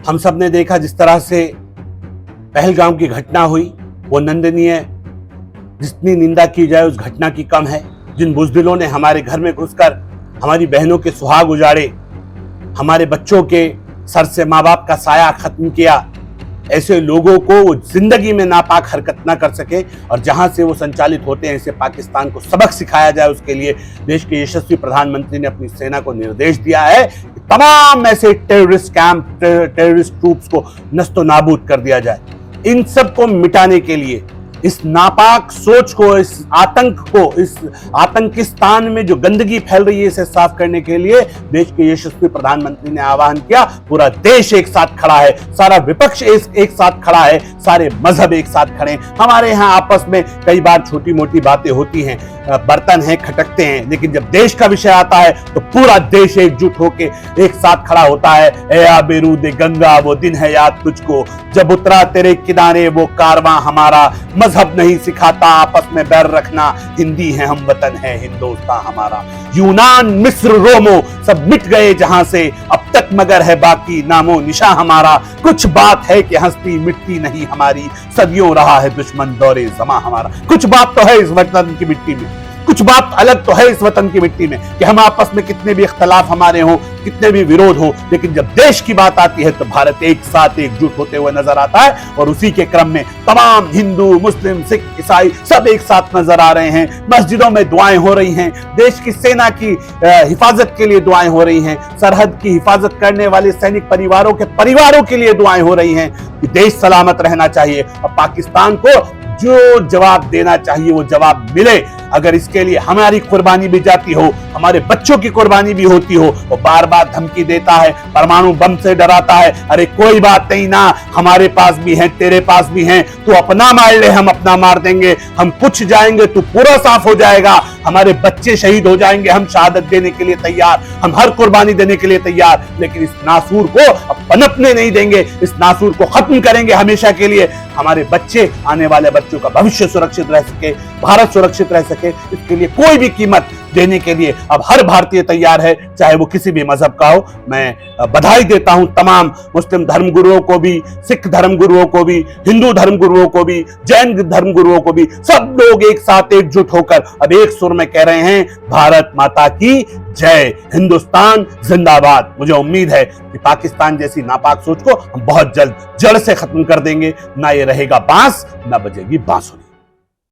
हम सब ने देखा जिस तरह से पहलगाम की घटना हुई, वो निंदनीय, जितनी निंदा की जाए उस घटना की कम है। जिन बुजदिलों ने हमारे घर में घुसकर हमारी बहनों के सुहाग उजाड़े, हमारे बच्चों के सर से माँ बाप का साया खत्म किया, ऐसे लोगों को वो जिंदगी में नापाक हरकत ना कर सके और जहां से वो संचालित होते हैं, ऐसे पाकिस्तान को सबक सिखाया जाए। उसके लिए देश के यशस्वी प्रधानमंत्री ने अपनी सेना को निर्देश दिया है कि तमाम ऐसे टेररिस्ट कैंप, टेररिस्ट ट्रूप्स को नस्तो नाबूद कर दिया जाए। इन सब को मिटाने के लिए, इस नापाक सोच को, इस आतंक को, इस आतंकिस्तान में जो गंदगी फैल रही है, इसे साफ करने के लिए देश के यशस्वी प्रधानमंत्री ने आह्वान किया। पूरा देश एक साथ खड़ा है, सारा विपक्ष एक साथ खड़ा है, सारे मजहब एक साथ खड़े हैं। हमारे यहाँ आपस में कई बार छोटी मोटी बातें होती हैं, बर्तन हैं, खटकते हैं, लेकिन जब देश का विषय आता है तो पूरा देश एकजुट होके एक साथ खड़ा होता है। ए आबेरूद गंगा वो दिन है याद तुझको, जब उतरा तेरे किनारे वो कारवां हमारा। मजहब नहीं सिखाता आपस में बैर रखना, हिंदी है हम, वतन है हिंदुस्तान हमारा। यूनान, मिस्र, रोमो सब मिट गए जहां से, अब तक मगर है बाकी नामो निशा हमारा। कुछ बात है कि हस्ती मिटती नहीं हमारी, सदियों रहा है दुश्मन दौरे जमा हमारा। कुछ बात तो है इस वतन की मिट्टी में, कुछ बात अलग तो है इस वतन की मिट्टी में कि हम आपस में कितने भी इख्तलाफ हमारे हो, कितने भी विरोध हो, लेकिन जब देश की बात आती है तो भारत एक साथ एकजुट होते हुए नजर आता है। और उसी के क्रम में तमाम हिंदू, मुस्लिम, सिख, ईसाई सब एक साथ नजर आ रहे हैं। मस्जिदों में दुआएं हो रही हैं, देश की सेना की हिफाजत के लिए दुआएं हो रही हैं, सरहद की हिफाजत करने वाले सैनिक परिवारों के लिए दुआएं हो रही हैं कि देश सलामत रहना चाहिए और पाकिस्तान को जो जवाब देना चाहिए वो जवाब मिले। अगर इसके लिए हमारी कुर्बानी भी जाती हो, हमारे बच्चों की कुर्बानी भी होती हो, वो बार बार धमकी देता है, परमाणु बम से डराता है। अरे कोई बात नहीं ना, हमारे पास भी है, तेरे पास भी है, तू अपना मार ले, हम अपना मार देंगे। हम कुछ जाएंगे, तू पूरा साफ हो जाएगा। हमारे बच्चे शहीद हो जाएंगे, हम शहादत देने के लिए तैयार, हम हर कुर्बानी देने के लिए तैयार, लेकिन इस नासूर को अब पनपने नहीं देंगे, इस नासूर को खत्म करेंगे हमेशा के लिए। हमारे बच्चे, आने वाले बच्चों का भविष्य सुरक्षित रह सके, भारत सुरक्षित रह सके, इसके लिए कोई भी कीमत देने के लिए अब हर भारतीय तैयार है, चाहे वो किसी भी मजहब का हो। मैं बधाई देता हूं तमाम मुस्लिम धर्मगुरुओं को भी, सिख धर्मगुरुओं को भी, हिंदू धर्मगुरुओं को भी, जैन धर्मगुरुओं को भी। सब लोग एक साथ एकजुट होकर अब एक सुर में कह रहे हैं, भारत माता की जय, हिंदुस्तान जिंदाबाद। मुझे उम्मीद है कि पाकिस्तान जैसी नापाक सोच को हम बहुत जल्द जड़ से खत्म कर देंगे। ना ये रहेगा बांस, ना बजेगी बांसुरी।